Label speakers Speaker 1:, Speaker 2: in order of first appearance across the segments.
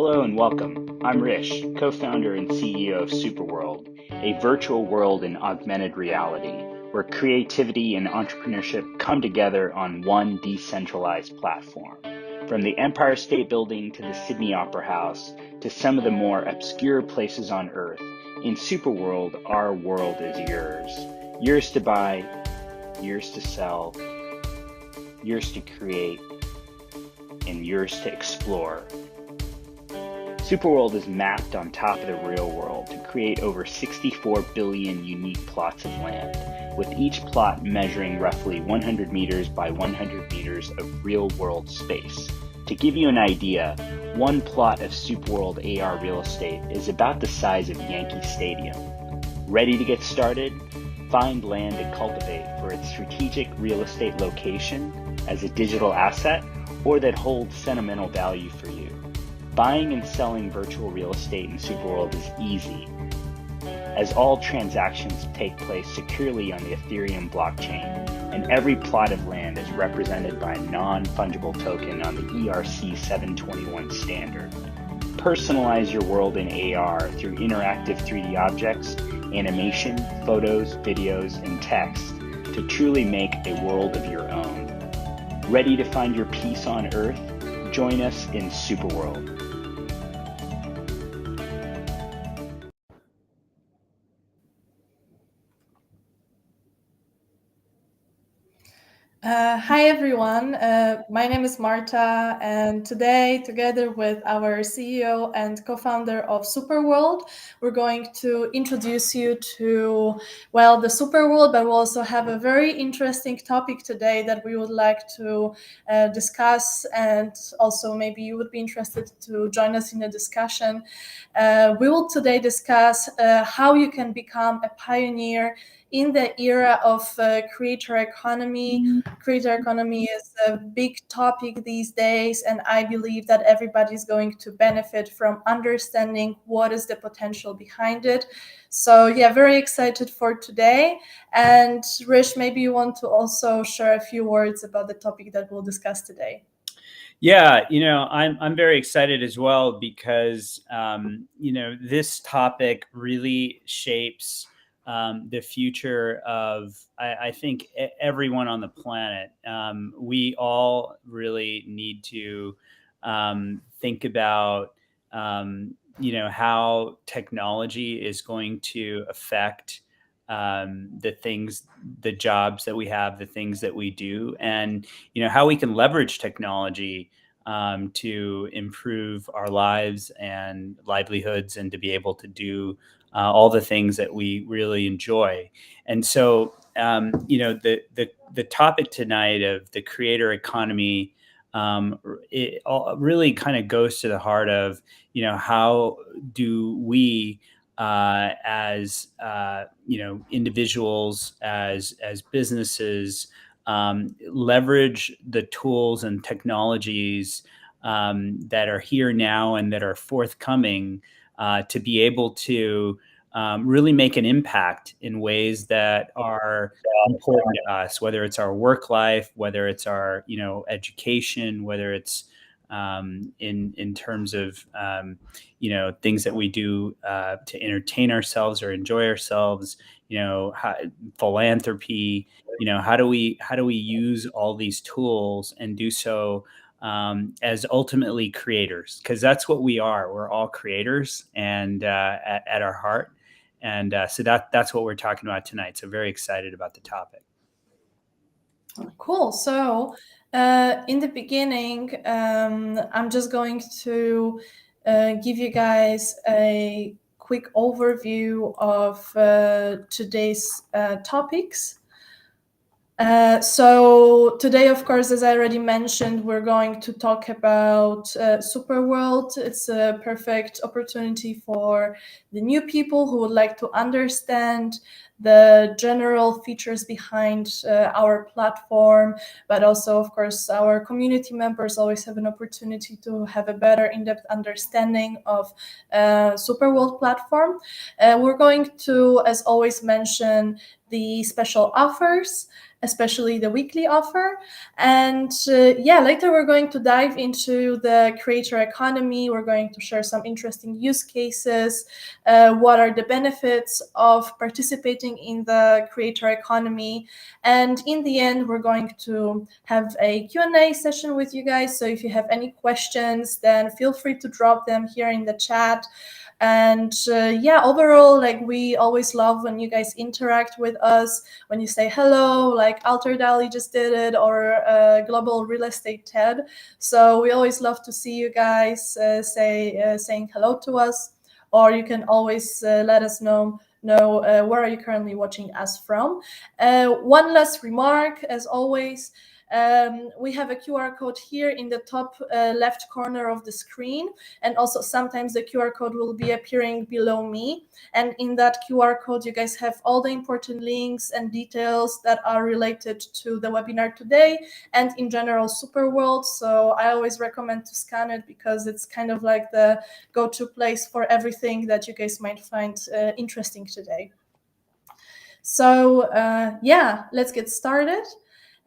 Speaker 1: Hello and welcome. I'm Hrish, co-founder and CEO of SuperWorld, a virtual world in augmented reality where creativity and entrepreneurship come together on one decentralized platform. From the Empire State Building to the Sydney Opera House to some of the more obscure places on Earth, in SuperWorld, our world is yours. Yours to buy, yours to sell, yours to create, and yours to explore. SuperWorld is mapped on top of the real world to create over 64 billion unique plots of land, with each plot measuring roughly 100 meters by 100 meters of real-world space. To give you an idea, one plot of SuperWorld AR real estate is about the size of Yankee Stadium. Ready to get started? Find land to cultivate for its strategic real estate location as a digital asset or that holds sentimental value for you. Buying and selling virtual real estate in SuperWorld is easy, as all transactions take place securely on the Ethereum blockchain, and every plot of land is represented by a non-fungible token on the ERC 721 standard. Personalize your world in AR through interactive 3D objects, animation, photos, videos, and text to truly make a world of your own. Ready to find your peace on Earth? Join us in SuperWorld.
Speaker 2: Hi everyone, my name is Marta, and today, together with our CEO and co-founder of SuperWorld, we're going to introduce you to, well, the SuperWorld, but we'll also have a very interesting topic today that we would like to discuss, and also maybe you would be interested to join us in the discussion. We will today discuss how you can become a pioneer in the era of creator economy. Creator economy is a big topic these days, and I believe that everybody's going to benefit from understanding what is the potential behind it. So yeah, very excited for today. And Hrish, maybe you want to also share a few words about the topic that we'll discuss today.
Speaker 3: Yeah, I'm very excited as well because, this topic really shapes the future of, I think, everyone on the planet. We all really need to think about, how technology is going to affect the jobs that we have, the things that we do, and how we can leverage technology to improve our lives and livelihoods, and to be able to do all the things that we really enjoy. And so, the topic tonight of the creator economy, it all really kind of goes to the heart of, how do we as individuals, as businesses, leverage the tools and technologies that are here now and that are forthcoming to be able to really make an impact in ways that are important to us, whether it's our work life, whether it's our education, whether it's in terms of things that we do to entertain ourselves or enjoy ourselves, philanthropy. How do we use all these tools and do so as ultimately creators? Because that's what we are. We're all creators, and at our heart. And so that's what we're talking about tonight. So very excited about the topic.
Speaker 2: Cool. So in the beginning, I'm just going to give you guys a quick overview of today's topics. So today, of course, as I already mentioned, we're going to talk about SuperWorld. It's a perfect opportunity for the new people who would like to understand the general features behind our platform, but also, of course, our community members always have an opportunity to have a better in-depth understanding of SuperWorld platform. We're going to, as always, mention the special offers. especially the weekly offer. And yeah, later we're going to dive into the creator economy. We're going to share some interesting use cases. What are the benefits of participating in the creator economy? And in the end, we're going to have a Q&A session with you guys. So if you have any questions, then feel free to drop them here in the chat. And yeah, overall, like, we always love when you guys interact with us, when you say hello, like Alter Dali just did it, or Global Real Estate TED. So we always love to see you guys saying hello to us, or you can always let us know where are you currently watching us from. One last remark, as always, we have a QR code here in the top left corner of the screen, and also sometimes the QR code will be appearing below me, and in that QR code you guys have all the important links and details that are related to the webinar today and in general SuperWorld. So I always recommend to scan it because it's kind of like the go-to place for everything that you guys might find interesting today. So yeah, let's get started.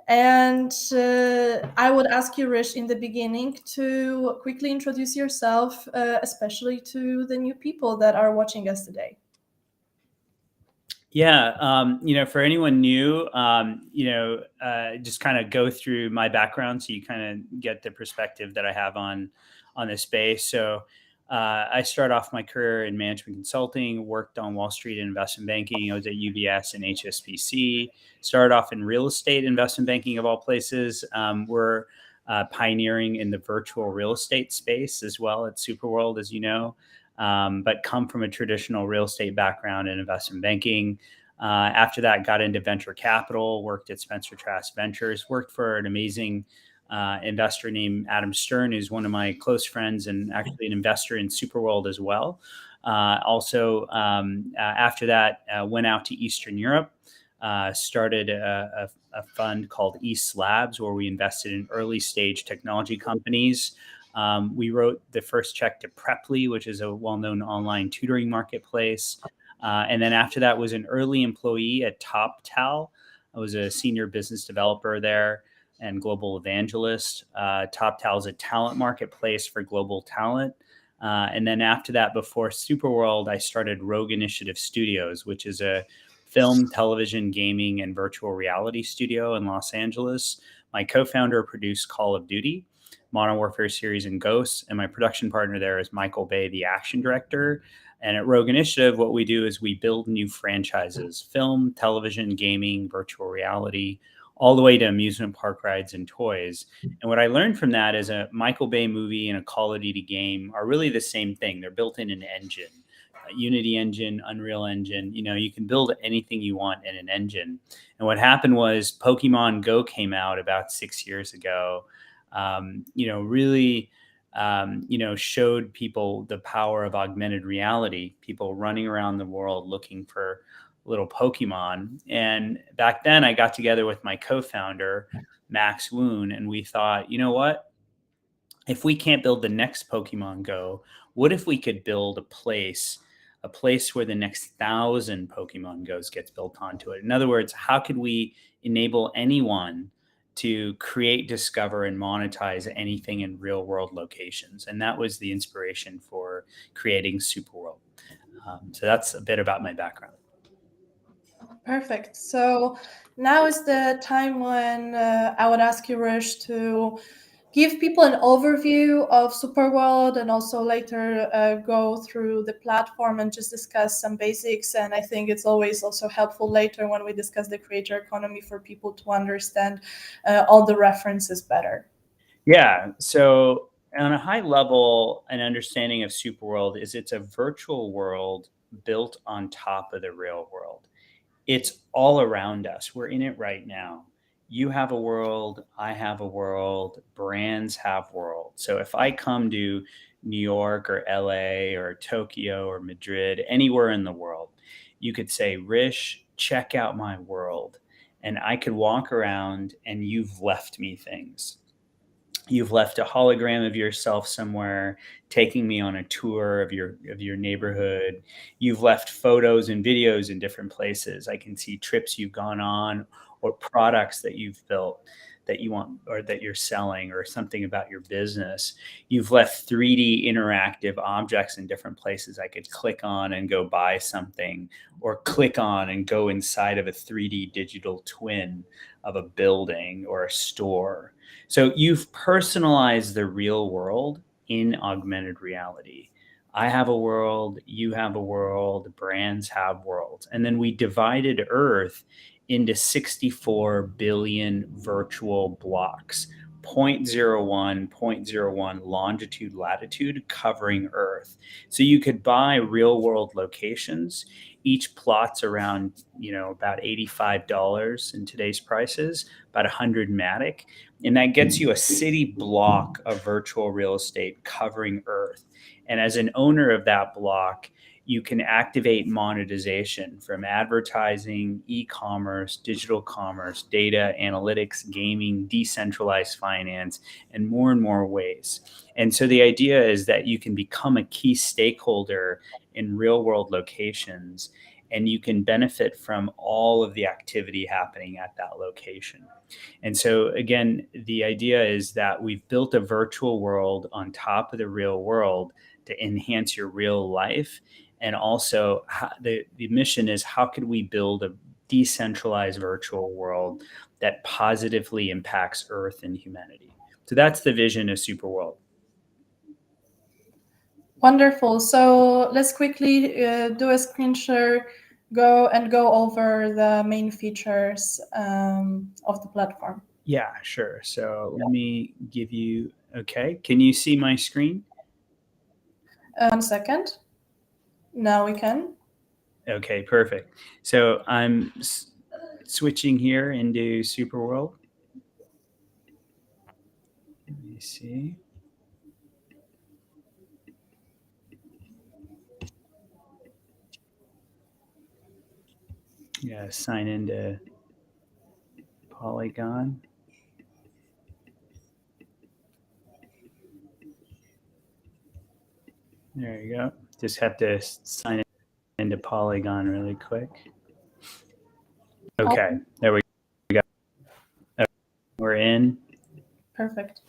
Speaker 2: And I would ask you, Hrish, in the beginning to quickly introduce yourself, especially to the new people that are watching us today.
Speaker 3: Yeah, for anyone new, just kind of go through my background so you kind of get the perspective that I have on this space. So I started off my career in management consulting, worked on Wall Street in investment banking. I was at UBS and HSBC. Started off in real estate investment banking, of all places. We're pioneering in the virtual real estate space as well at SuperWorld, as you know. But come from a traditional real estate background in investment banking. After that, got into venture capital, worked at Spencer Trask Ventures, worked for an amazing investor named Adam Stern, who's one of my close friends and actually an investor in SuperWorld as well. After that, went out to Eastern Europe, started a fund called East Labs, where we invested in early stage technology companies. We wrote the first check to Preply, which is a well-known online tutoring marketplace. And then after that was an early employee at TopTal. I was a senior business developer there and global evangelist. TopTal is a talent marketplace for global talent. And then after that, before SuperWorld, I started Rogue Initiative Studios, which is a film, television, gaming, and virtual reality studio in Los Angeles. My co-founder produced Call of Duty, Modern Warfare series, and Ghosts. And my production partner there is Michael Bay, the action director. And at Rogue Initiative, what we do is we build new franchises: film, television, gaming, virtual reality, all the way to amusement park rides and toys. And what I learned from that is a Michael Bay movie and a Call of Duty game are really the same thing. They're built in an engine, a Unity engine, Unreal Engine. You can build anything you want in an engine. And what happened was Pokemon Go came out about 6 years ago. Really showed people the power of augmented reality, people running around the world looking for little Pokemon. And back then I got together with my co-founder, Max Woon, and we thought, you know what? If we can't build the next Pokemon Go, what if we could build a place where the next 1,000 Pokemon Go's gets built onto it? In other words, how could we enable anyone to create, discover, and monetize anything in real world locations? And that was the inspiration for creating SuperWorld. So that's a bit about my background.
Speaker 2: Perfect. So now is the time when I would ask you, Hrish, to give people an overview of SuperWorld and also later go through the platform and just discuss some basics. And I think it's always also helpful later when we discuss the creator economy for people to understand all the references better.
Speaker 3: Yeah. So on a high level, an understanding of SuperWorld is it's a virtual world built on top of the real world. It's all around us. We're in it right now. You have a world, I have a world, brands have worlds. So if I come to New York or LA or Tokyo or Madrid, anywhere in the world, you could say, Hrish, check out my world. And I could walk around and you've left me things. You've left a hologram of yourself somewhere, taking me on a tour of your neighborhood. You've left photos and videos in different places. I can see trips you've gone on, or products that you've built that you want or that you're selling or something about your business. You've left 3D interactive objects in different places. I could click on and go buy something, or click on and go inside of a 3D digital twin of a building or a store. So you've personalized the real world in augmented reality. I have a world, you have a world, brands have worlds. And then we divided Earth into 64 billion virtual blocks, 0.01, 0.01 longitude, latitude, covering Earth. So you could buy real world locations. Each plot's around, about $85 in today's prices, about 100 Matic. And that gets you a city block of virtual real estate covering Earth. And as an owner of that block, you can activate monetization from advertising, e-commerce, digital commerce, data, analytics, gaming, decentralized finance, and more ways. And so the idea is that you can become a key stakeholder in real world locations, and you can benefit from all of the activity happening at that location. And so again, the idea is that we've built a virtual world on top of the real world to enhance your real life. And also the mission is, how could we build a decentralized virtual world that positively impacts Earth and humanity? So that's the vision of SuperWorld.
Speaker 2: Wonderful. So let's quickly do a screen share, go over the main features of the platform.
Speaker 3: Yeah, sure. So let me give you, okay. Can you see my screen?
Speaker 2: 1 second. Now we can.
Speaker 3: Okay, perfect. So I'm switching here into SuperWorld. Let me see. Yeah, sign into Polygon. There you go. Just have to sign into Polygon really quick. Okay, there we go. Okay, we're in.
Speaker 2: Perfect.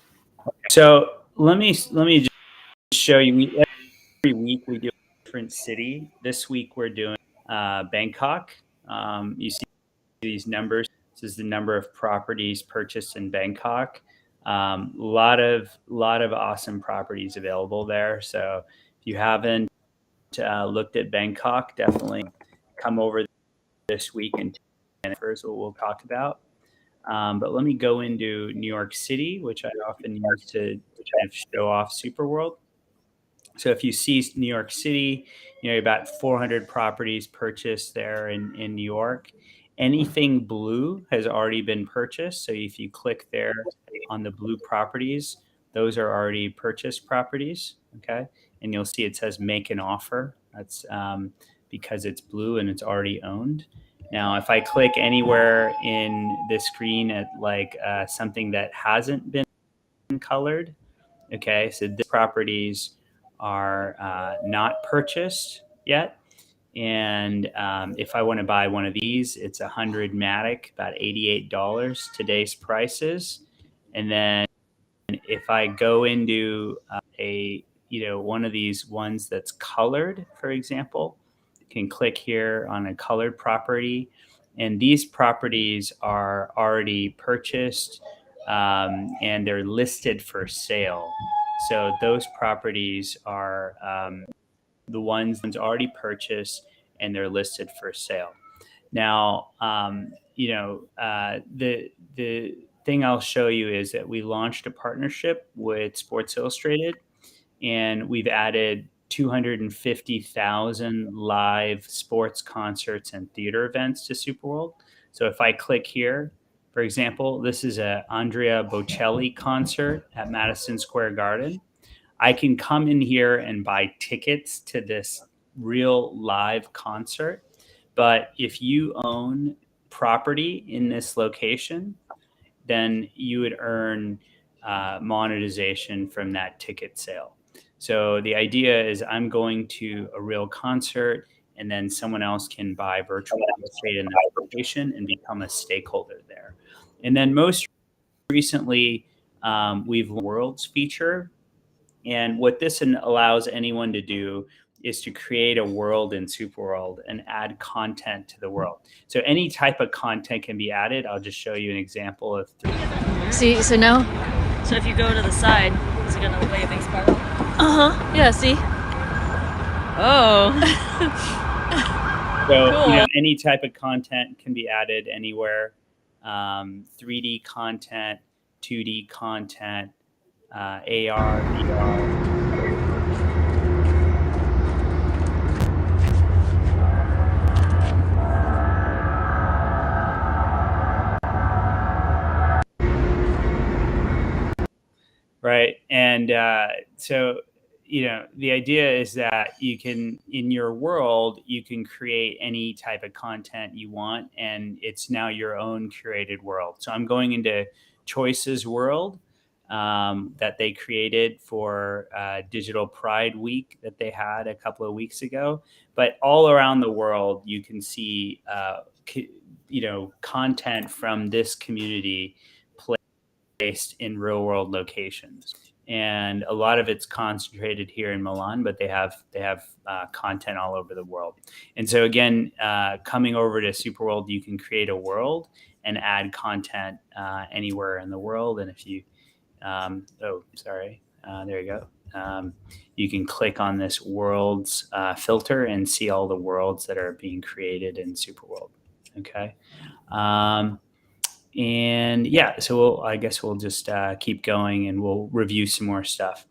Speaker 3: So let me just show you. Every week we do a different city. This week we're doing Bangkok. You see these numbers. This is the number of properties purchased in Bangkok. Lot of awesome properties available there. So if you haven't looked at Bangkok, definitely come over this week and first what we'll talk about. But let me go into New York City, which I often use to kind of show off SuperWorld. So if you see New York City, about 400 properties purchased there in New York. Anything blue has already been purchased. So if you click there on the blue properties, those are already purchased properties. Okay. And you'll see it says make an offer. That's because it's blue and it's already owned. Now, if I click anywhere in the screen at like something that hasn't been colored, okay, so the properties are not purchased yet. And if I want to buy one of these, it's 100 Matic, about $88 today's prices. And then if I go into one of these ones that's colored, for example, you can click here on a colored property, and these properties are already purchased and they're listed for sale. So those properties are the ones already purchased and they're listed for sale. Now, the thing I'll show you is that we launched a partnership with Sports Illustrated, and we've added 250,000 live sports concerts and theater events to SuperWorld. So if I click here, for example, this is a Andrea Bocelli concert at Madison Square Garden. I can come in here and buy tickets to this real live concert. But if you own property in this location, then you would earn monetization from that ticket sale. So the idea is I'm going to a real concert and then someone else can buy virtual real estate in that location and become a stakeholder there. And then most recently, we've Worlds feature. And what this allows anyone to do is to create a world in SuperWorld and add content to the world. So any type of content can be added. I'll just show you an example of three.
Speaker 4: See, so now, so if you go to the side, is it gonna wave a spiral? Yeah, see? Oh.
Speaker 3: So,
Speaker 4: Cool.
Speaker 3: any type of content can be added anywhere. 3D content, 2D content, AR, VR. Right. And so, the idea is that you can, in your world, you can create any type of content you want, and it's now your own curated world. So I'm going into Choices World that they created for Digital Pride Week that they had a couple of weeks ago. But all around the world, you can see, content from this community placed in real world locations. And a lot of it's concentrated here in Milan, but they have content all over the world. And so again, coming over to SuperWorld, you can create a world and add content anywhere in the world. And if you, there you go. You can click on this worlds filter and see all the worlds that are being created in SuperWorld. Okay. And yeah, so I guess we'll just keep going and we'll review some more stuff.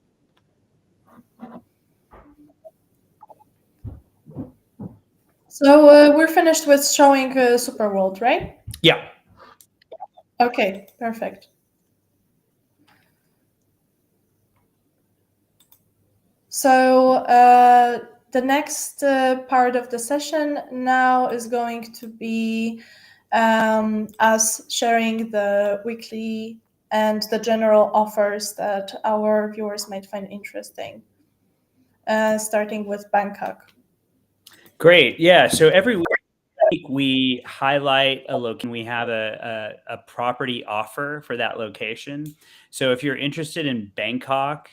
Speaker 2: So we're finished with showing SuperWorld, right?
Speaker 3: Yeah.
Speaker 2: Okay, perfect. So the next part of the session now is going to be us sharing the weekly and the general offers that our viewers might find interesting, starting with Bangkok.
Speaker 3: Great. Yeah. So every week we highlight a location. We have a property offer for that location. So if you're interested in Bangkok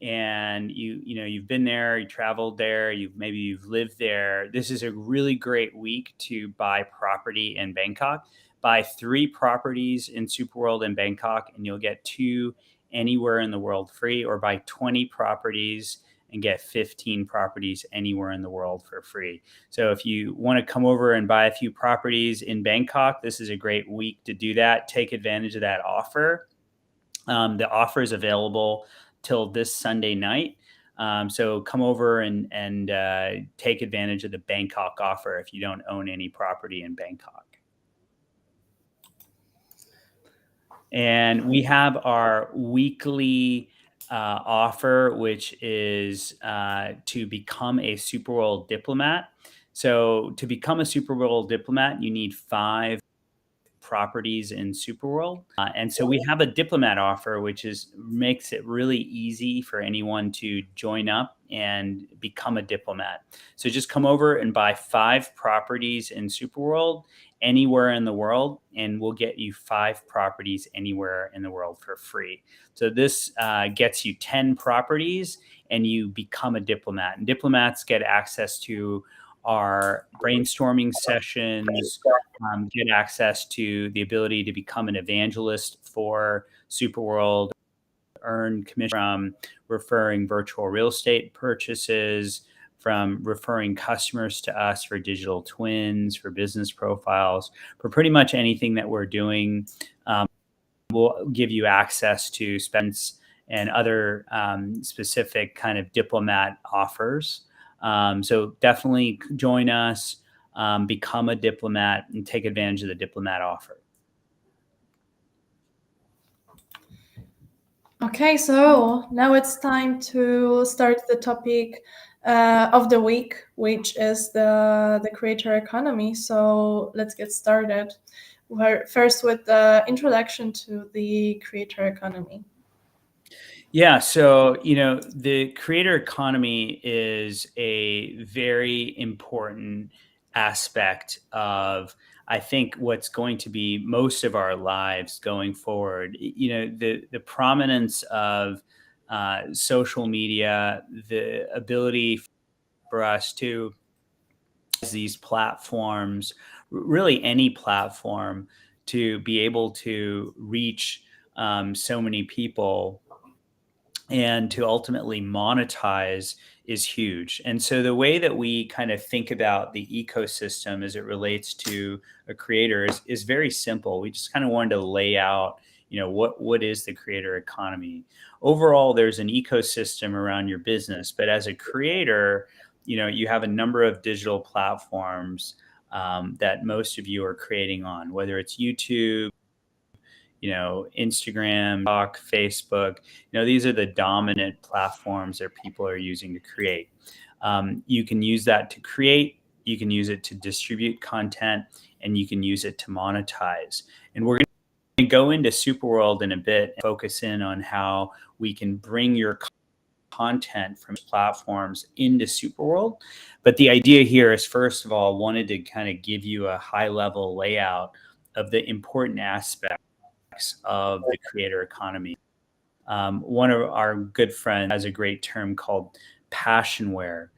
Speaker 3: and you've been there, you traveled there, maybe you've lived there, this is a really great week to buy property in Bangkok. Buy 3 properties in SuperWorld in Bangkok and you'll get 2 anywhere in the world free, or buy 20 properties and get 15 properties anywhere in the world for free. So if you want to come over and buy a few properties in Bangkok, this is a great week to do that. Take advantage of that offer. The offer is available till this Sunday night. So come over and take advantage of the Bangkok offer if you don't own any property in Bangkok. And we have our weekly offer, which is to become a SuperWorld diplomat. So to become a SuperWorld diplomat, you need 5 properties in SuperWorld. And so we have a diplomat offer, which makes it really easy for anyone to join up and become a diplomat. So just come over and buy 5 properties in SuperWorld anywhere in the world, and we'll get you 5 properties anywhere in the world for free. So this gets you 10 properties and you become a diplomat. And diplomats get access to our brainstorming sessions, get access to the ability to become an evangelist for SuperWorld, earn commission from referring virtual real estate purchases, from referring customers to us for digital twins, for business profiles, for pretty much anything that we're doing. We'll give you access to spends and other specific kind of diplomat offers. So definitely join us, become a diplomat, and take advantage of the diplomat offer.
Speaker 2: Okay, so now it's time to start the topic of the week, which is the creator economy. So let's get started. We're first with the introduction to the creator economy.
Speaker 3: Yeah, so the creator economy is a very important aspect of, I think, what's going to be most of our lives going forward. The prominence of social media, the ability for us to use these platforms, really any platform, to be able to reach so many people and to ultimately monetize is huge. And so the way that we kind of think about the ecosystem as it relates to a creator is very simple. We just kind of wanted to lay out, what is the creator economy? Overall, there's an ecosystem around your business, but as a creator, you have a number of digital platforms that most of you are creating on, whether it's YouTube, Instagram, TikTok, Facebook. These are the dominant platforms that people are using to create. You can use that to create, you can use it to distribute content, and you can use it to monetize. And we're going to go into SuperWorld in a bit and focus in on how we can bring your content from platforms into SuperWorld. But the idea here is, first of all, wanted to kind of give you a high level layout of the important aspects of the creator economy. One of our good friends has a great term called passionware,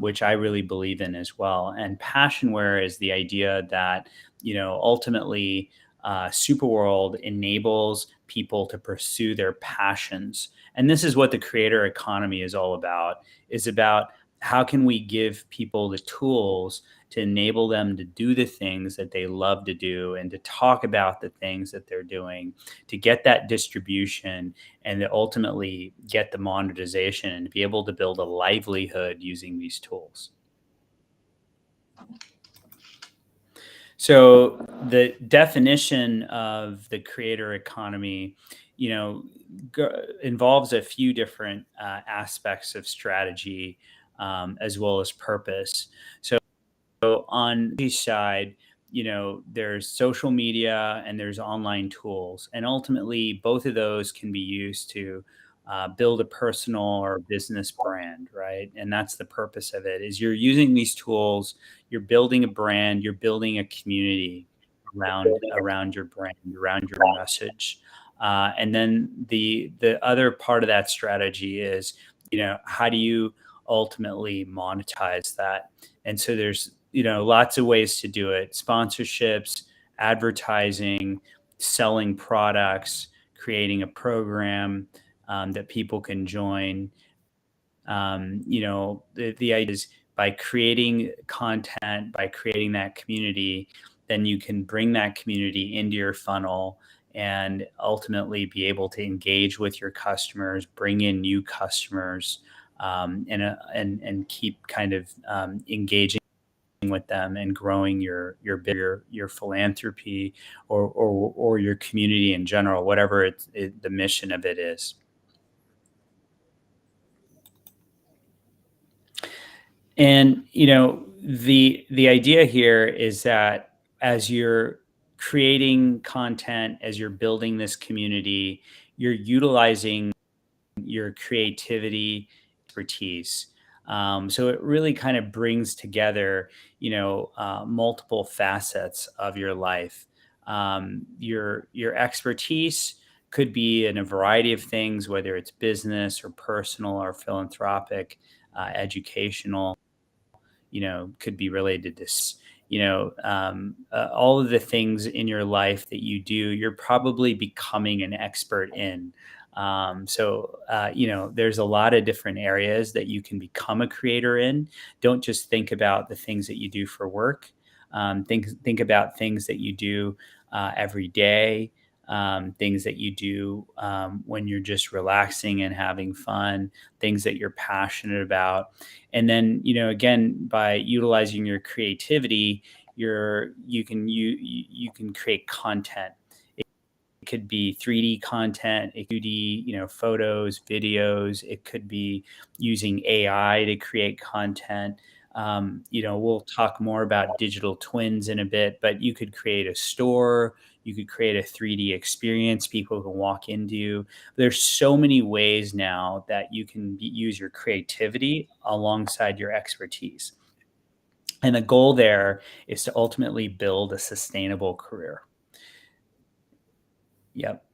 Speaker 3: which I really believe in as well. And passionware is the idea that, ultimately, Superworld enables people to pursue their passions. And this is what the creator economy is all about, is about how can we give people the tools to enable them to do the things that they love to do and to talk about the things that they're doing, to get that distribution and to ultimately get the monetization and to be able to build a livelihood using these tools. So the definition of the creator economy, involves a few different aspects of strategy, as well as purpose. So on the side, there's social media and there's online tools, and ultimately both of those can be used to build a personal or business brand, right? And that's the purpose of it. Is you're using these tools, you're building a brand, you're building a community around your brand, around your message. And then the other part of that strategy is, how do you ultimately monetize that? And so there's lots of ways to do it: sponsorships, advertising, selling products, creating a program that people can join. The idea is, by creating content, by creating that community, then you can bring that community into your funnel and ultimately be able to engage with your customers, bring in new customers, and keep kind of engaging with them and growing your philanthropy or your community in general, whatever the mission of it is. And the idea here is that as you're creating content, as you're building this community, you're utilizing your creativity, expertise. So it really kind of brings together, multiple facets of your life. Your expertise could be in a variety of things, whether it's business or personal or philanthropic, educational. Could be related to, all of the things in your life that you do, you're probably becoming an expert in. There's a lot of different areas that you can become a creator in. Don't just think about the things that you do for work. Think about things that you do every day, things that you do when you're just relaxing and having fun, things that you're passionate about. And then, again, by utilizing your creativity, you can create content. It could be 3D content, it could be, photos, videos, it could be using AI to create content. We'll talk more about digital twins in a bit, but you could create a store, You could create a 3D experience people can walk into. There's so many ways now that you can use your creativity alongside your expertise. And the goal there is to ultimately build a sustainable career. Yep.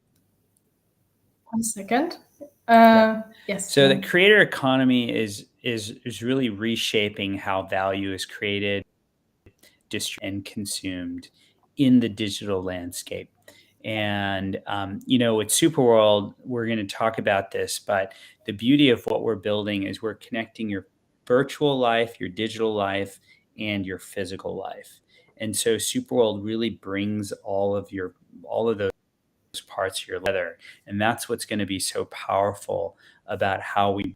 Speaker 2: 1 second. Yes.
Speaker 3: So the creator economy is really reshaping how value is created, distributed, and consumed in the digital landscape. And with SuperWorld, we're going to talk about this, but the beauty of what we're building is we're connecting your virtual life, your digital life, and your physical life. And so SuperWorld really brings all of those parts of your leather. And that's what's going to be so powerful about how we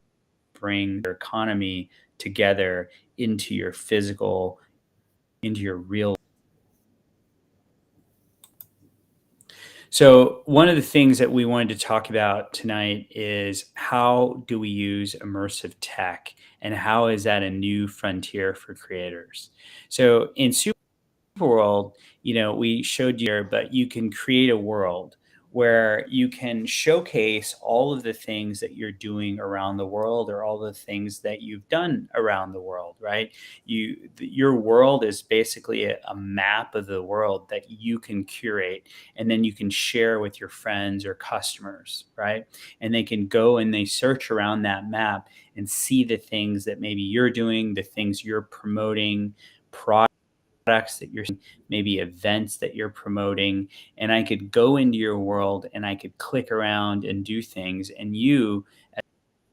Speaker 3: bring your economy together into your physical, into your real. So one of the things that we wanted to talk about tonight is how do we use immersive tech, and how is that a new frontier for creators? So in SuperWorld, we showed you, but you can create a world where you can showcase all of the things that you're doing around the world, or all the things that you've done around the world, right? Your world is basically a map of the world that you can curate, and then you can share with your friends or customers, right? And they can go and they search around that map and see the things that maybe you're doing, the things you're promoting, products that you're, maybe events that you're promoting. And I could go into your world and I could click around and do things, and you,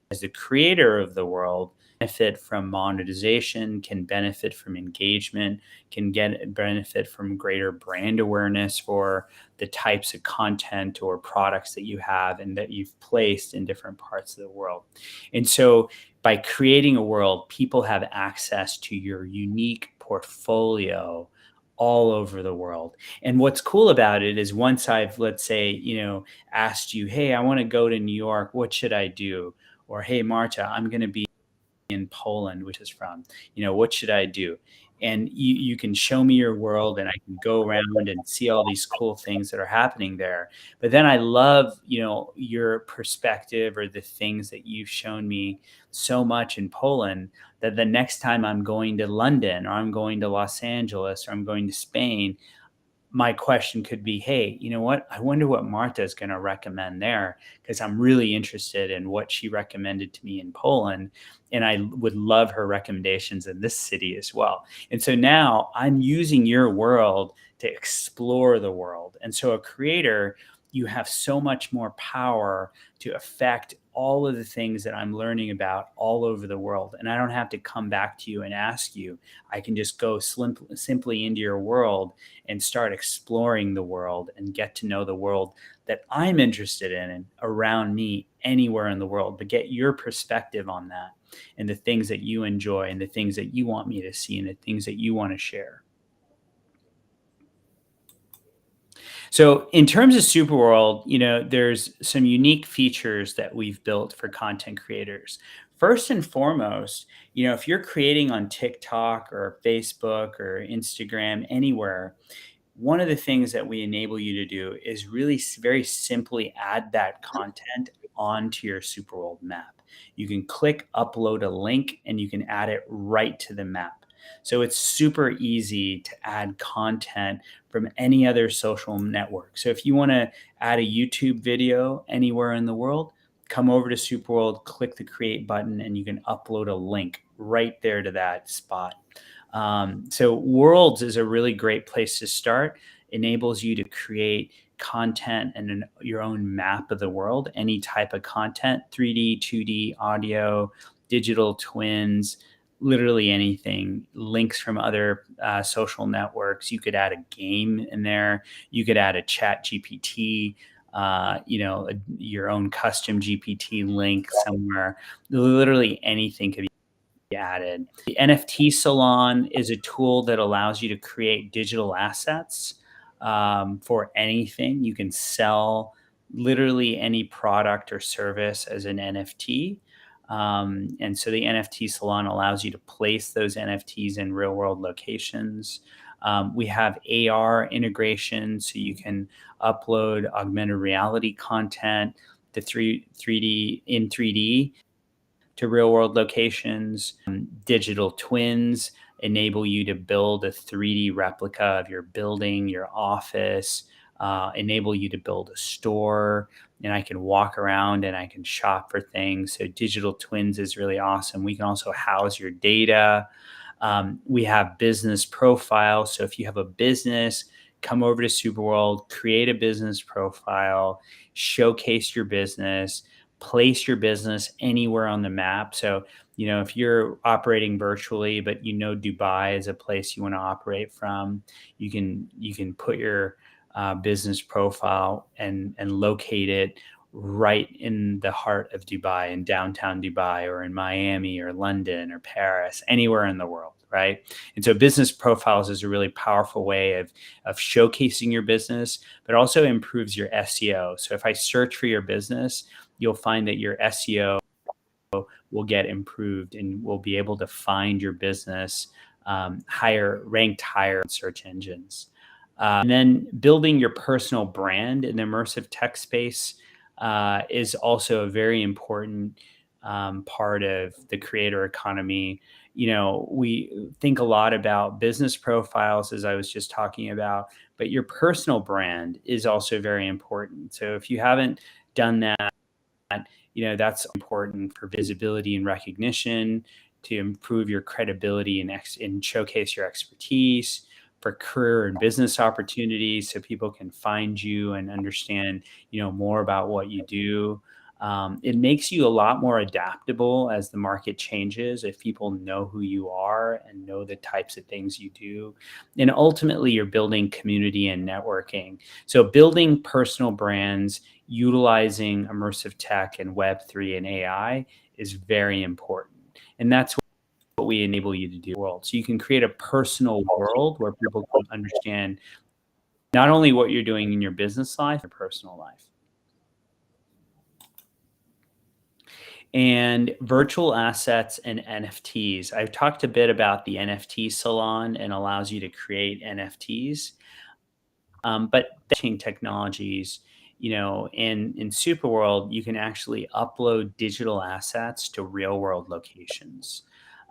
Speaker 3: as the creator of the world, benefit from monetization, can benefit from engagement, can benefit from greater brand awareness for the types of content or products that you have and that you've placed in different parts of the world. And so by creating a world, people have access to your unique portfolio all over the world. And what's cool about it is, once I've, let's say, asked you, hey, I want to go to New York, what should I do? Or, hey, Marta, I'm going to be in Poland, which is from, what should I do? And you can show me your world, and I can go around and see all these cool things that are happening there. But then I love, your perspective, or the things that you've shown me so much in Poland, that the next time I'm going to London, or I'm going to Los Angeles, or I'm going to Spain, my question could be, hey, you know what? I wonder what Marta is going to recommend there, because I'm really interested in what she recommended to me in Poland. And I would love her recommendations in this city as well. And so now I'm using your world to explore the world. And so a creator, you have so much more power to affect all of the things that I'm learning about all over the world. And I don't have to come back to you and ask you. I can just go simply into your world and start exploring the world and get to know the world that I'm interested in and around me anywhere in the world, but get your perspective on that, and the things that you enjoy, and the things that you want me to see, and the things that you want to share. So in terms of SuperWorld, there's some unique features that we've built for content creators. First and foremost, if you're creating on TikTok or Facebook or Instagram, anywhere, one of the things that we enable you to do is really very simply add that content onto your SuperWorld map. You can click upload a link, and you can add it right to the map. So it's super easy to add content from any other social network. So if you want to add a YouTube video anywhere in the world, come over to SuperWorld, click the create button, and you can upload a link right there to that spot. So Worlds is a really great place to start. Enables you to create content and your own map of the world, any type of content, 3D, 2D, audio, digital twins, literally anything, links from other social networks. You could add a game in there. You could add a chat GPT, your own custom GPT link somewhere. Literally anything could be added. The NFT Salon is a tool that allows you to create digital assets for anything. You can sell literally any product or service as an NFT. And so the NFT Salon allows you to place those NFTs in real world locations. We have AR integration, so you can upload augmented reality content to 3D to real world locations. Digital twins enable you to build a 3D replica of your building, your office, enable you to build a store. And I can walk around and I can shop for things. So digital twins is really awesome. We can also house your data. We have business profiles. So if you have a business, come over to SuperWorld, create a business profile, showcase your business, place your business anywhere on the map. So, if you're operating virtually, but Dubai is a place you want to operate from, you can put your business profile and locate it right in the heart of Dubai, in downtown Dubai, or in Miami or London or Paris, anywhere in the world, right? And so business profiles is a really powerful way of showcasing your business, but also improves your SEO. So if I search for your business, you'll find that your SEO will get improved and we'll be able to find your business ranked higher in search engines. And then building your personal brand in the immersive tech space is also a very important part of the creator economy. We think a lot about business profiles, as I was just talking about, but your personal brand is also very important. So if you haven't done that, that's important for visibility and recognition, to improve your credibility and showcase your expertise, for career and business opportunities, so people can find you and understand, more about what you do. It makes you a lot more adaptable as the market changes, if people know who you are and know the types of things you do. And ultimately, you're building community and networking. So building personal brands, utilizing immersive tech and Web3 and AI is very important. And that's what we enable you to do in the world. So you can create a personal world where people can understand not only what you're doing in your business life, your personal life. And virtual assets and NFTs. I've talked a bit about the NFT salon and allows you to create NFTs. But blockchain technologies, in SuperWorld, you can actually upload digital assets to real world locations.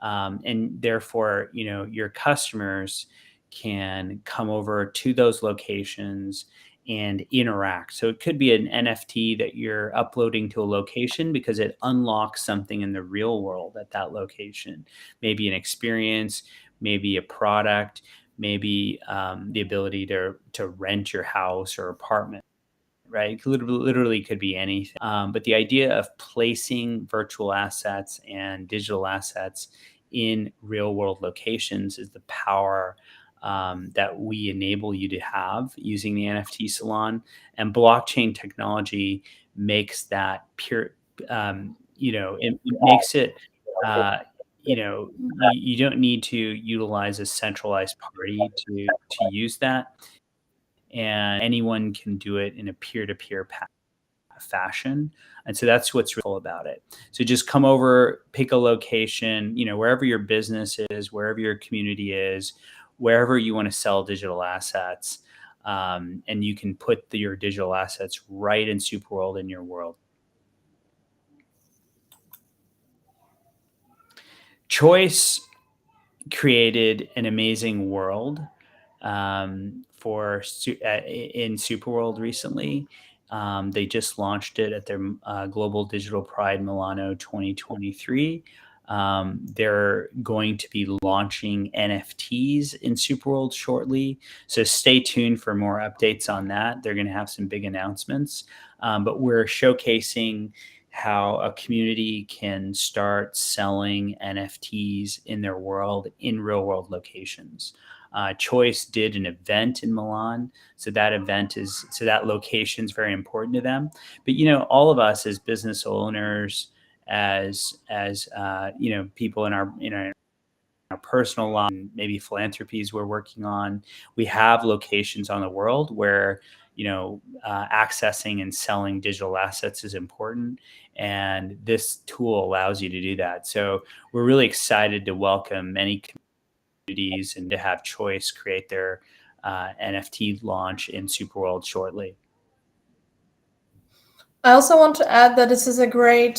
Speaker 3: And therefore, your customers can come over to those locations and interact. So it could be an NFT that you're uploading to a location because it unlocks something in the real world at that location. Maybe an experience, maybe a product, maybe the ability to rent your house or apartment, right? Literally could be anything. But the idea of placing virtual assets and digital assets in real world locations is the power that we enable you to have using the NFT salon. And blockchain technology makes that pure, it makes it, you don't need to utilize a centralized party to use that. And anyone can do it in a peer-to-peer fashion. And so that's what's really cool about it. So just come over, pick a location, wherever your business is, wherever your community is, wherever you want to sell digital assets. And you can put your digital assets right in SuperWorld in your world. Choice created an amazing world in SuperWorld recently. They just launched it at their Global Digital Pride Milano 2023. They're going to be launching NFTs in SuperWorld shortly. So stay tuned for more updates on that. They're going to have some big announcements. But we're showcasing how a community can start selling NFTs in their world in real world locations. Choice did an event in Milan. So that location is very important to them. But, all of us as business owners, as people in our personal life, maybe philanthropies we're working on, we have locations on the world where, accessing and selling digital assets is important. And this tool allows you to do that. So we're really excited to welcome many communities communities and to have choice create their NFT launch in SuperWorld shortly.
Speaker 2: I also want to add that this is a great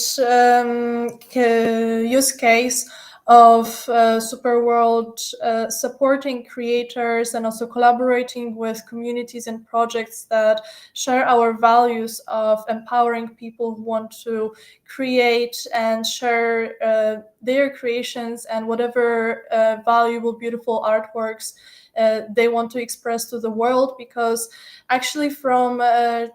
Speaker 2: use case of SuperWorld supporting creators and also collaborating with communities and projects that share our values of empowering people who want to create and share their creations and whatever valuable, beautiful artworks they want to express to the world, because actually from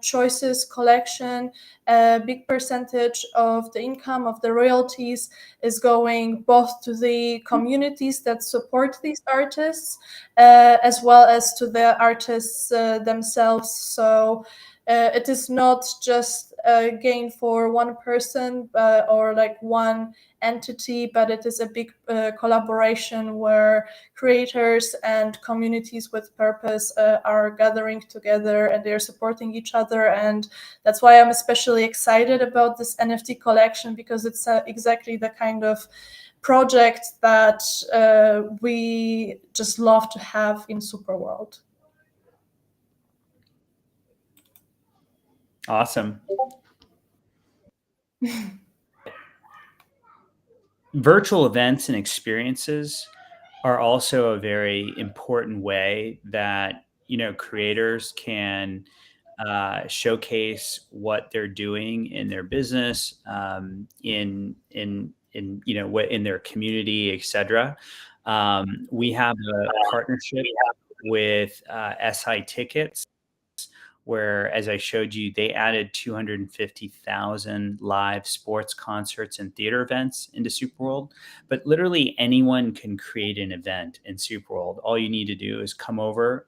Speaker 2: Choice's collection, a big percentage of the income of the royalties is going both to the communities that support these artists as well as to the artists themselves. So it is not just a gain for one person or like one entity, but it is a big collaboration where creators and communities with purpose are gathering together and they're supporting each other. And that's why I'm especially excited about this NFT collection, because it's exactly the kind of project that we just love to have in SuperWorld.
Speaker 3: Awesome. Virtual events and experiences are also a very important way that creators can showcase what they're doing in their business, in their community, etc. We have a partnership with SI Tickets, where, as I showed you, they added 250,000 live sports concerts and theater events into SuperWorld. But literally anyone can create an event in SuperWorld. All you need to do is come over,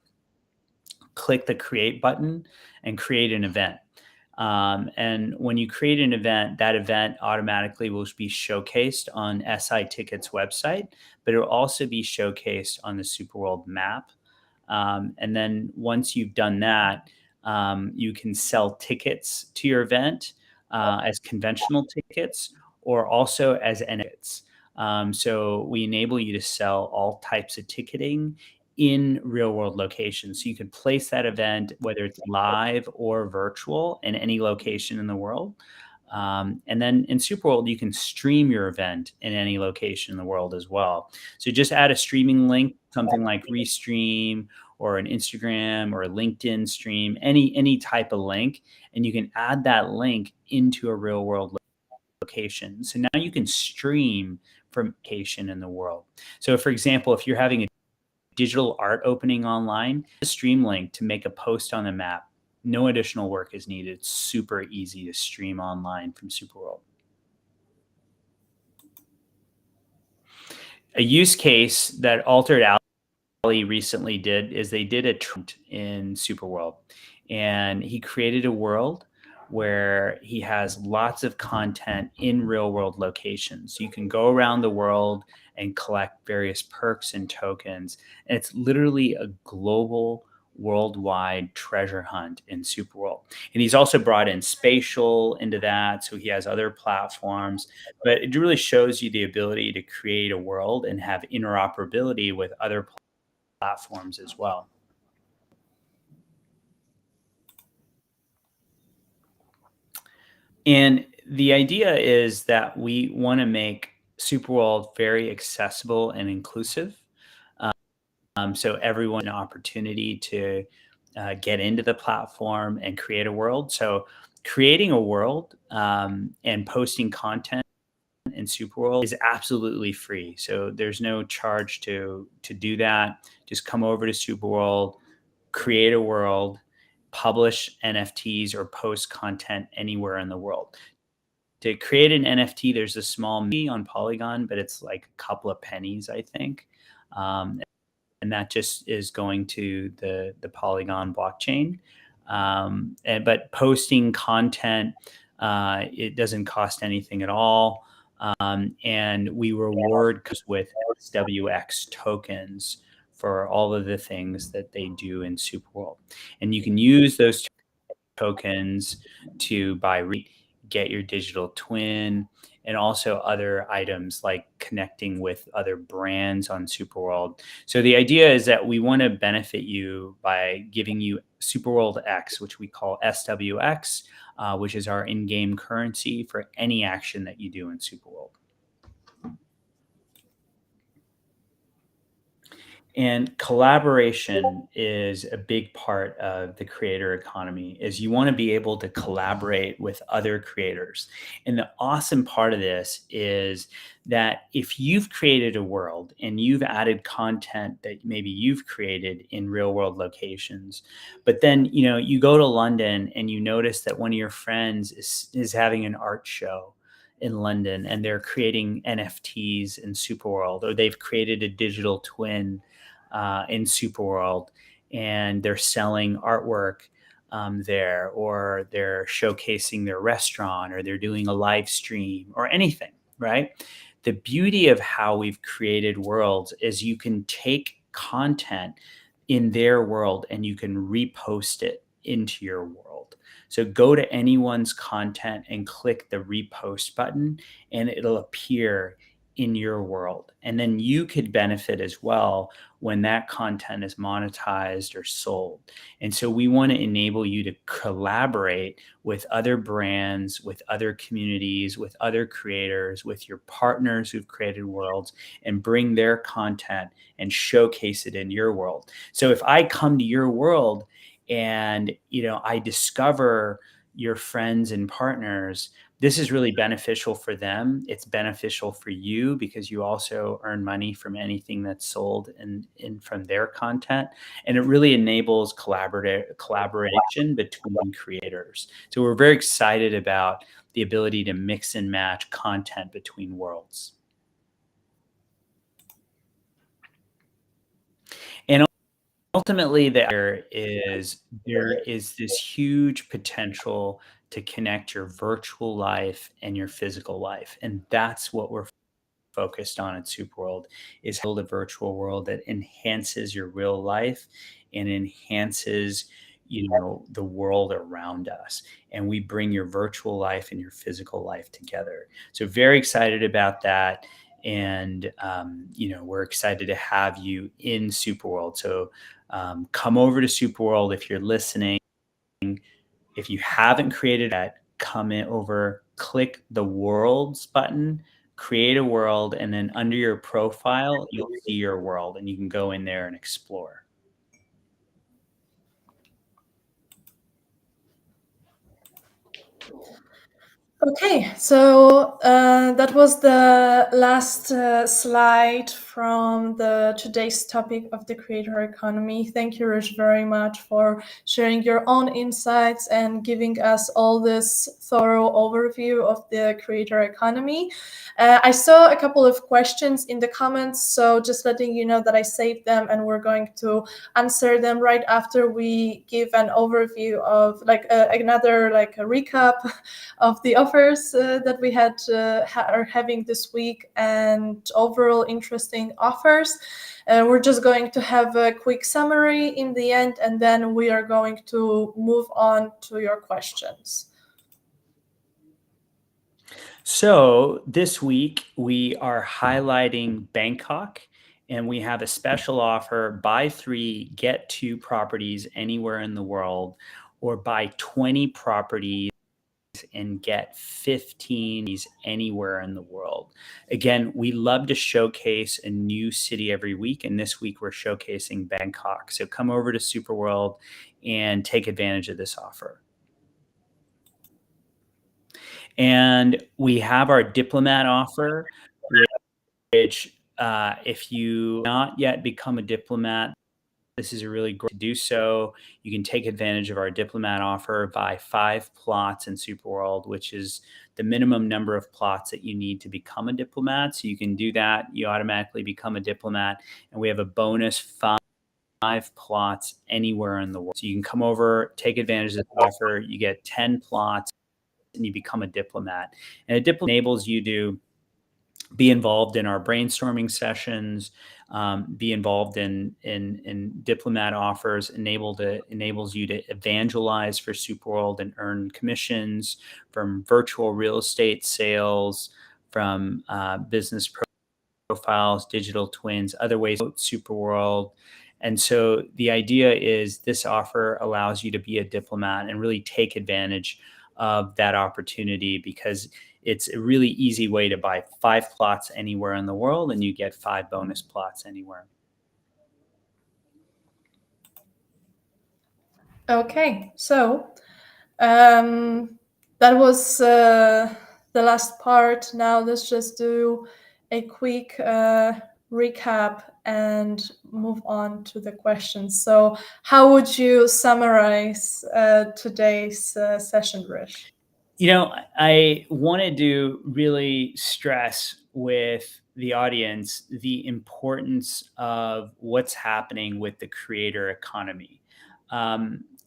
Speaker 3: click the create button, and create an event. And when you create an event, that event automatically will be showcased on SI Tickets website, but it will also be showcased on the SuperWorld map. And then once you've done that, you can sell tickets to your event as conventional tickets or also as NFTs. So we enable you to sell all types of ticketing in real world locations. So you can place that event, whether it's live or virtual, in any location in the world. And then in SuperWorld, you can stream your event in any location in the world as well. So just add a streaming link, something like Restream or an Instagram or a LinkedIn stream, any type of link, and you can add that link into a real world location. So now you can stream from location in the world. So for example, if you're having a digital art opening online, a stream link to make a post on the map. No additional work is needed. It's super easy to stream online from SuperWorld. A use case that Altered Alley recently did is they did a trend in SuperWorld, and he created a world where he has lots of content in real world locations. So you can go around the world and collect various perks and tokens. And it's literally a global, worldwide treasure hunt in SuperWorld. And he's also brought in Spatial into that. So he has other platforms, but it really shows you the ability to create a world and have interoperability with other platforms as well. And the idea is that we want to make SuperWorld very accessible and inclusive. So everyone an opportunity to get into the platform and create a world. So creating a world and posting content in SuperWorld is absolutely free. So there's no charge to do that. Just come over to SuperWorld, create a world, publish NFTs or post content anywhere in the world. To create an NFT, there's a small fee on Polygon, but it's like a couple of pennies, I think. And that just is going to the Polygon blockchain. But posting content, it doesn't cost anything at all. And we reward with SWX tokens for all of the things that they do in SuperWorld. And you can use those tokens to buy, get your digital twin, and also other items like connecting with other brands on SuperWorld. So the idea is that we want to benefit you by giving you SuperWorld X, which we call SWX, which is our in-game currency for any action that you do in SuperWorld. And collaboration is a big part of the creator economy, is you want to be able to collaborate with other creators. And the awesome part of this is that if you've created a world and you've added content that maybe you've created in real world locations, but then, you go to London and you notice that one of your friends is having an art show in London and they're creating NFTs in SuperWorld, or they've created a digital twin in SuperWorld, and they're selling artwork there, or they're showcasing their restaurant, or they're doing a live stream, or anything, right? The beauty of how we've created worlds is you can take content in their world and you can repost it into your world. So go to anyone's content and click the repost button, and it'll appear in your world. And then you could benefit as well when that content is monetized or sold. And so we want to enable you to collaborate with other brands, with other communities, with other creators, with your partners who've created worlds, and bring their content and showcase it in your world. So if I come to your world and I discover your friends and partners, this is really beneficial for them. It's beneficial for you because you also earn money from anything that's sold and from their content. And it really enables collaboration between creators. So we're very excited about the ability to mix and match content between worlds. And ultimately, there is this huge potential to connect your virtual life and your physical life. And that's what we're focused on at SuperWorld, is build a virtual world that enhances your real life and enhances the world around us. And we bring your virtual life and your physical life together. So very excited about that. And we're excited to have you in SuperWorld. So come over to SuperWorld if you're listening. If you haven't created that, come in over, click the worlds button, create a world, and then under your profile, you'll see your world, and you can go in there and explore.
Speaker 2: Okay, so that was the last slide from today's topic of the creator economy. Thank you, Hrish, very much for sharing your own insights and giving us all this thorough overview of the creator economy. I saw a couple of questions in the comments, so just letting you know that I saved them and we're going to answer them right after we give an overview of another a recap of the offers that we are having this week and overall interesting offers. We're just going to have a quick summary in the end, and then we are going to move on to your questions.
Speaker 3: So this week we are highlighting Bangkok, and we have a special offer: buy 3, get 2 properties anywhere in the world, or buy 20 properties and get 15 anywhere in the world. Again, we love to showcase a new city every week, and this week we're showcasing Bangkok. So come over to SuperWorld and take advantage of this offer. And we have our diplomat offer, which if you not yet become a diplomat, this is a really great to do so. You can take advantage of our diplomat offer, buy 5 plots in SuperWorld, which is the minimum number of plots that you need to become a diplomat. So you can do that. You automatically become a diplomat. And we have a bonus 5 plots anywhere in the world. So you can come over, take advantage of this offer. You get 10 plots and you become a diplomat. And a diplomat enables you to be involved in our brainstorming sessions, be involved in diplomat offers, enables you to evangelize for SuperWorld and earn commissions from virtual real estate sales, from business profiles, digital twins, other ways, SuperWorld. And so the idea is this offer allows you to be a diplomat and really take advantage of that opportunity, because it's a really easy way to buy 5 plots anywhere in the world, and you get 5 bonus plots anywhere.
Speaker 2: Okay, so that was the last part. Now let's just do a quick recap and move on to the questions. So how would you summarize today's session, Hrish?
Speaker 3: I wanted to really stress with the audience the importance of what's happening with the creator economy.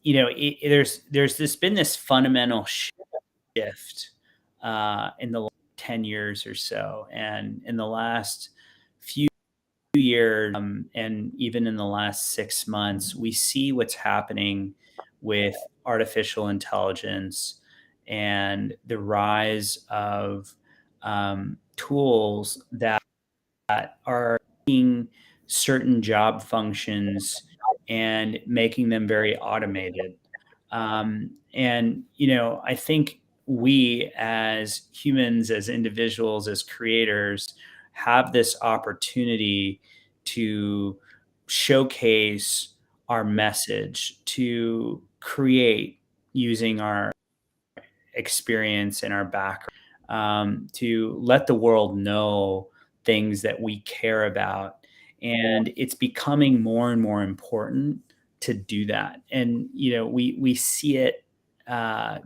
Speaker 3: There's been this fundamental shift in the last 10 years or so, and in the last few years, and even in the last 6 months, we see what's happening with artificial intelligence and the rise of tools that are making certain job functions and making them very automated. I think we as humans, as individuals, as creators, have this opportunity to showcase our message, to create using our experience and our background, to let the world know things that we care about. And it's becoming more and more important to do that. And, we see it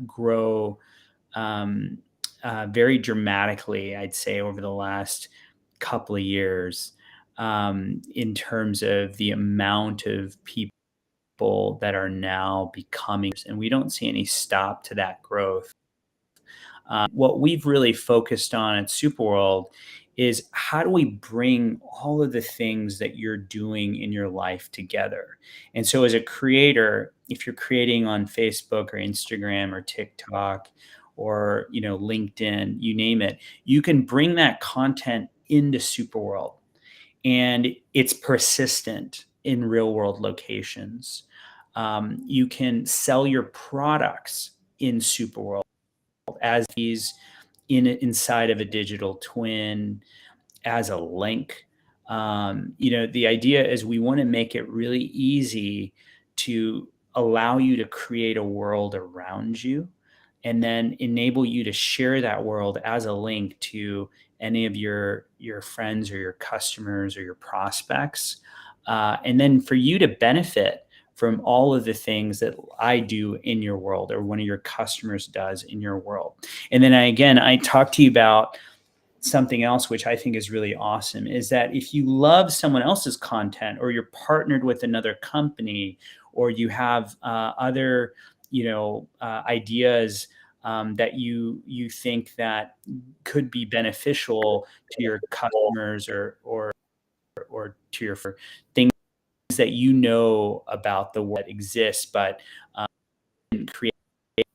Speaker 3: grow very dramatically, I'd say, over the last couple of years, in terms of the amount of people that are now becoming, and we don't see any stop to that growth. What we've really focused on at SuperWorld is how do we bring all of the things that you're doing in your life together. And so as a creator, if you're creating on Facebook or Instagram or TikTok or LinkedIn, you name it, you can bring that content into SuperWorld, and it's persistent in real world locations. You can sell your products in SuperWorld as these inside of a digital twin, as a link. The idea is we want to make it really easy to allow you to create a world around you, and then enable you to share that world as a link to any of your friends or your customers or your prospects. And then for you to benefit from all of the things that I do in your world, or one of your customers does in your world. And then I talk to you about something else, which I think is really awesome, is that if you love someone else's content, or you're partnered with another company, or you have other, ideas that you think that could be beneficial to your customers, or to your things that about the world that exists, but didn't create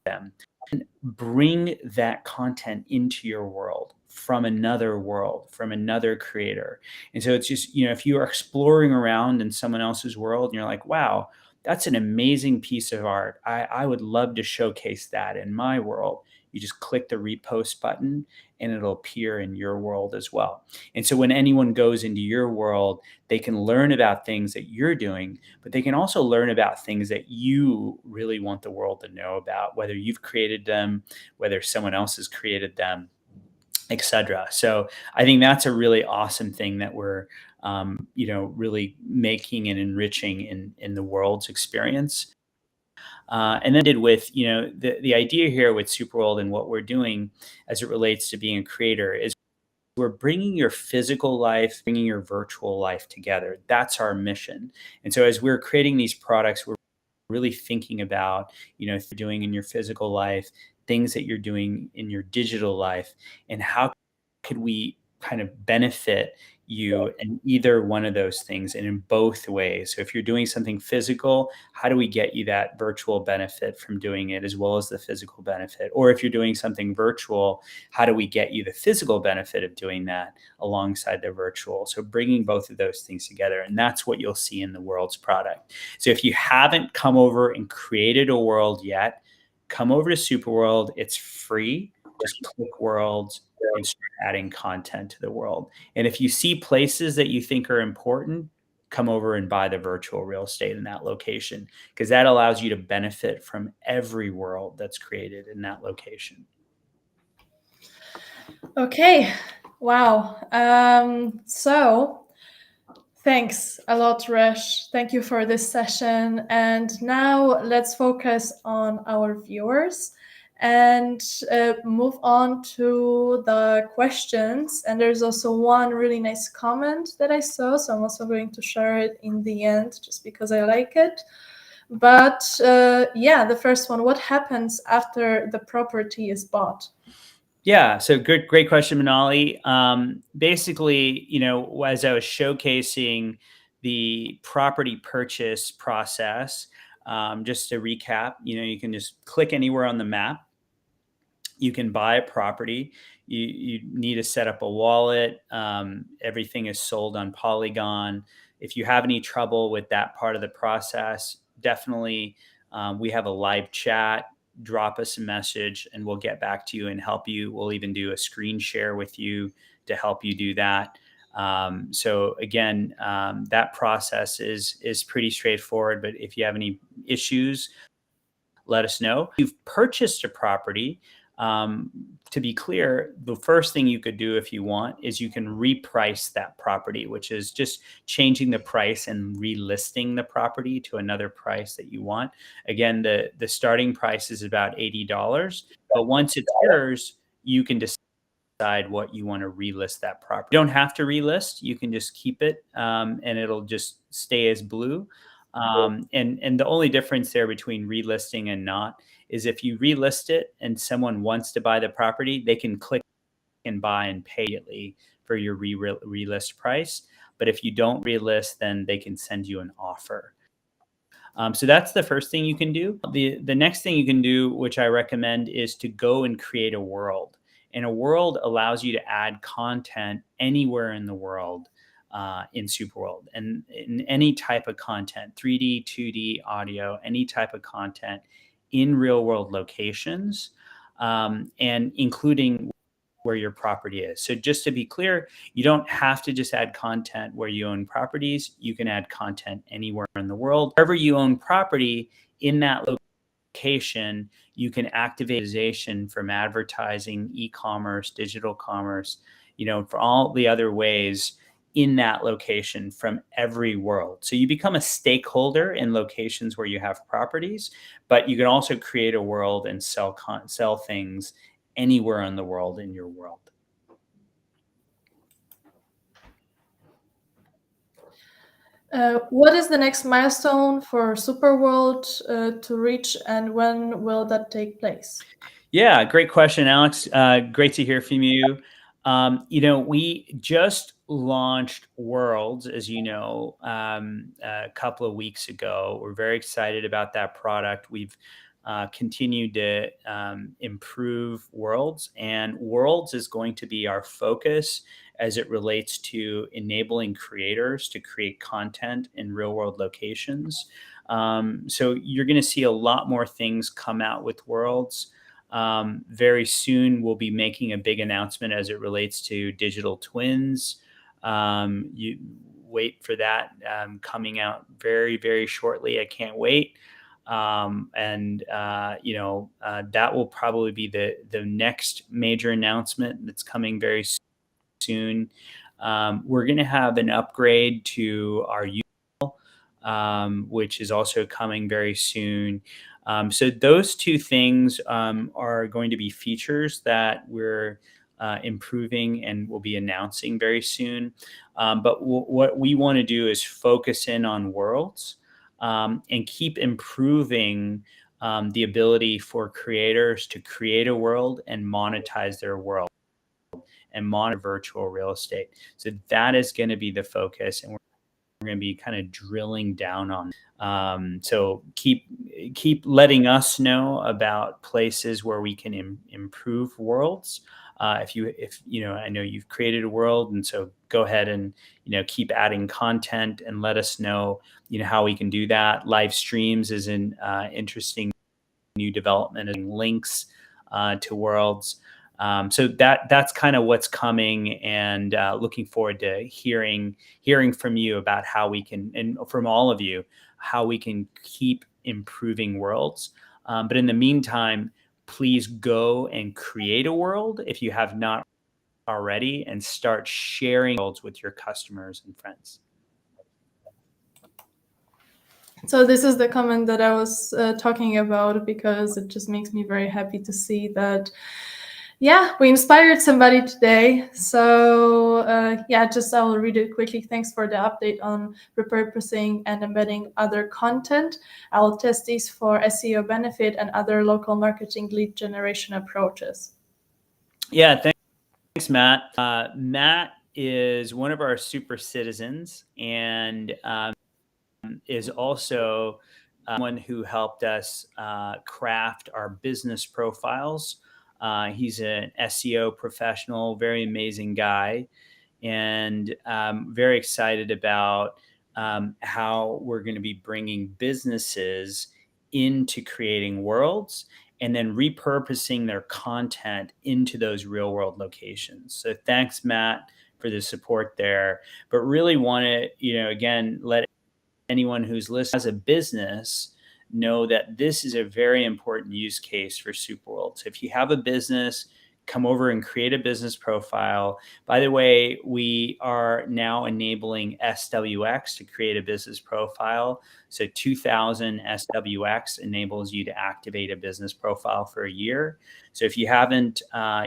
Speaker 3: them, and bring that content into your world from another world, from another creator. And so it's just, if you are exploring around in someone else's world and you're like, wow, that's an amazing piece of art, I would love to showcase that in my world. You just click the repost button and it'll appear in your world as well. And so when anyone goes into your world, they can learn about things that you're doing, but they can also learn about things that you really want the world to know about, whether you've created them, whether someone else has created them, etc. So I think that's a really awesome thing that we're, really making and enriching in the world's experience. And then with, the idea here with SuperWorld and what we're doing as it relates to being a creator is we're bringing your physical life, bringing your virtual life together. That's our mission. And so as we're creating these products, we're really thinking about, if you're doing in your physical life, things that you're doing in your digital life, and how could we kind of benefit you in either one of those things and in both ways. So if you're doing something physical, how do we get you that virtual benefit from doing it as well as the physical benefit? Or if you're doing something virtual, how do we get you the physical benefit of doing that alongside the virtual? So bringing both of those things together, and that's what you'll see in the Worlds product. So if you haven't come over and created a world yet, come over to SuperWorld. It's free. Just click Worlds and start adding content to the world. And if you see places that you think are important, come over and buy the virtual real estate in that location, because that allows you to benefit from every world that's created in that location.
Speaker 2: Okay. Wow. So thanks a lot, Hrish. Thank you for this session. And now let's focus on our viewers and move on to the questions. And there's also one really nice comment that I saw, so I'm also going to share it in the end just because I like it. But yeah, the first one, what happens after the property is bought?
Speaker 3: Yeah, so great question, Manali. Basically, as I was showcasing the property purchase process, just to recap, you can just click anywhere on the map. You can buy a property. You need to set up a wallet. Everything is sold on Polygon. If you have any trouble with that part of the process, definitely we have a live chat. Drop us a message and we'll get back to you and help you. We'll even do a screen share with you to help you do that. So again, that process is pretty straightforward, but if you have any issues, let us know. If you've purchased a property, to be clear, the first thing you could do if you want is you can reprice that property, which is just changing the price and relisting the property to another price that you want. Again, the starting price is about $80, but once it's yours, you can decide what you want to relist that property. You don't have to relist. You can just keep it, and it'll just stay as blue. And the only difference there between relisting and not is if you relist it and someone wants to buy the property, they can click and buy and pay immediately for your relist price. But if you don't relist, then they can send you an offer. So that's the first thing you can do. The next thing you can do, which I recommend, is to go and create a world. And a world allows you to add content anywhere in the world. In SuperWorld, and in any type of content, 3D, 2D, audio, any type of content in real world locations, and including where your property is. So just to be clear, you don't have to just add content where you own properties. You can add content anywhere in the world. Wherever you own property in that location, you can activate from advertising, e-commerce, digital commerce, for all the other ways in that location from every world. So you become a stakeholder in locations where you have properties, but you can also create a world and sell things anywhere in the world in your world.
Speaker 2: What is the next milestone for SuperWorld to reach, and when will that take place?
Speaker 3: Yeah, great question, Alex. Great to hear from you. We just launched Worlds, as you know, a couple of weeks ago. We're very excited about that product. We've continued to improve Worlds, and Worlds is going to be our focus as it relates to enabling creators to create content in real world locations. So you're going to see a lot more things come out with Worlds. Very soon, we'll be making a big announcement as it relates to digital twins. You wait for that coming out very, very shortly. I can't wait. That will probably be the next major announcement that's coming very soon. We're going to have an upgrade to our which is also coming very soon. So those two things are going to be features that we're improving and will be announcing very soon. But what we want to do is focus in on Worlds and keep improving the ability for creators to create a world and monetize their world. and monitor virtual real estate. So that is going to be the focus, and we're going to be kind of drilling down on. So keep letting us know about places where we can improve worlds. If I know you've created a world, and so go ahead and keep adding content and let us know how we can do that. Live streams is an interesting new development, and links to worlds. So that's kind of what's coming, and looking forward to hearing from you about how we can, and from all of you, how we can keep improving worlds. But in the meantime, please go and create a world if you have not already, and start sharing worlds with your customers and friends.
Speaker 2: So this is the comment that I was talking about, because it just makes me very happy to see that, we inspired somebody today. So I'll read it quickly. Thanks for the update on repurposing and embedding other content. I'll test these for SEO benefit and other local marketing lead generation approaches.
Speaker 3: Yeah, thanks, Matt. Matt is one of our super citizens, and is also one who helped us craft our business profiles. He's an SEO professional, very amazing guy, and very excited about how we're going to be bringing businesses into creating worlds and then repurposing their content into those real world locations. So thanks, Matt, for the support there. But really want to, again, let anyone who's listening as a business know that this is a very important use case for SuperWorld. So if you have a business, come over and create a business profile. By the way, we are now enabling SWX to create a business profile. So 2000 SWX enables you to activate a business profile for a year. So if you haven't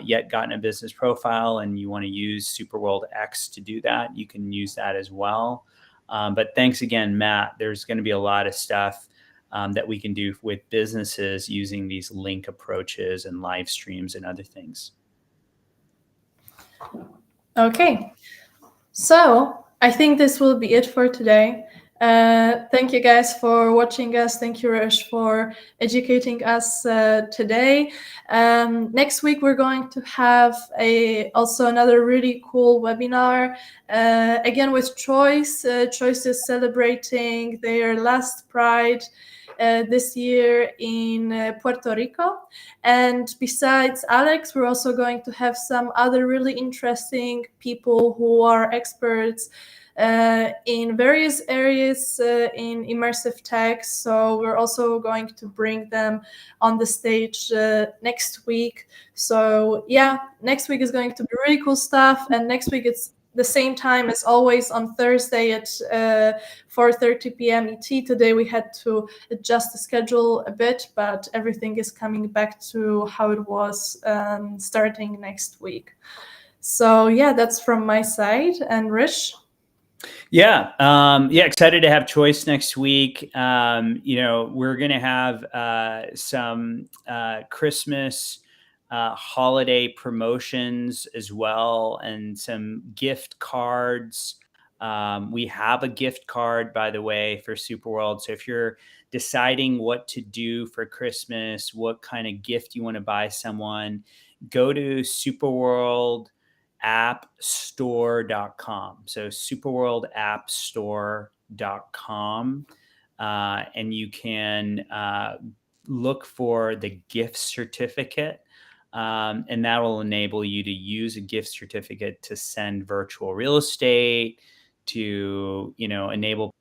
Speaker 3: yet gotten a business profile and you want to use SuperWorld X to do that, you can use that as well. But thanks again, Matt. There's going to be a lot of stuff that we can do with businesses using these link approaches and live streams and other things.
Speaker 2: Okay, so I think this will be it for today. Thank you guys for watching us. Thank you, Hrish, for educating us today. Next week, we're going to have also another really cool webinar, again with Choice. Choice is celebrating their last Pride this year in Puerto Rico. And besides Alex, we're also going to have some other really interesting people who are experts in various areas in immersive tech. So we're also going to bring them on the stage next week. So next week is going to be really cool stuff. And next week it's the same time as always on Thursday at 4:30 p.m. ET. Today we had to adjust the schedule a bit, but everything is coming back to how it was starting next week. So that's from my side. And Hrish?
Speaker 3: Excited to have Choice next week. We're going to have some Christmas holiday promotions as well, and some gift cards. We have a gift card, by the way, for SuperWorld. So if you're deciding what to do for Christmas, what kind of gift you want to buy someone, go to superworldappstore.com. So superworldappstore.com, and you can look for the gift certificate. And that will enable you to use a gift certificate to send virtual real estate, to enable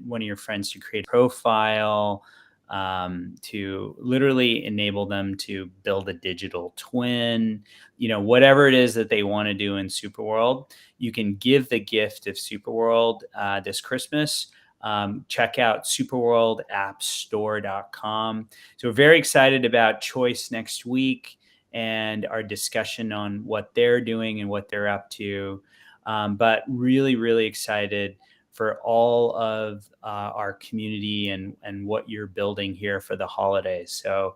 Speaker 3: one of your friends to create a profile, to literally enable them to build a digital twin, whatever it is that they want to do in SuperWorld. You can give the gift of SuperWorld this Christmas. Check out superworldappstore.com. So we're very excited about Choice next week and our discussion on what they're doing and what they're up to. But really, really excited for all of our community and what you're building here for the holidays. So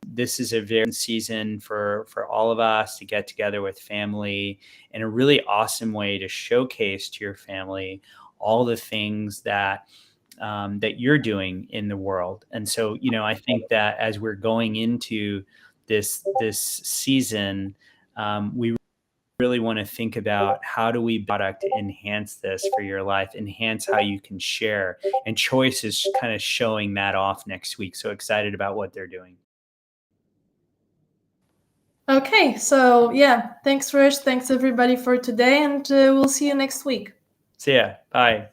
Speaker 3: This is a very season for all of us to get together with family in a really awesome way to showcase to your family all the things that that you're doing in the world. And so, I think that as we're going into this season, we really want to think about how do we product enhance this for your life, enhance how you can share. And Choice is kind of showing that off next week. So excited about what they're doing.
Speaker 2: Okay, so yeah, thanks Hrish, thanks everybody for today, and we'll see you next week.
Speaker 3: See ya. Bye.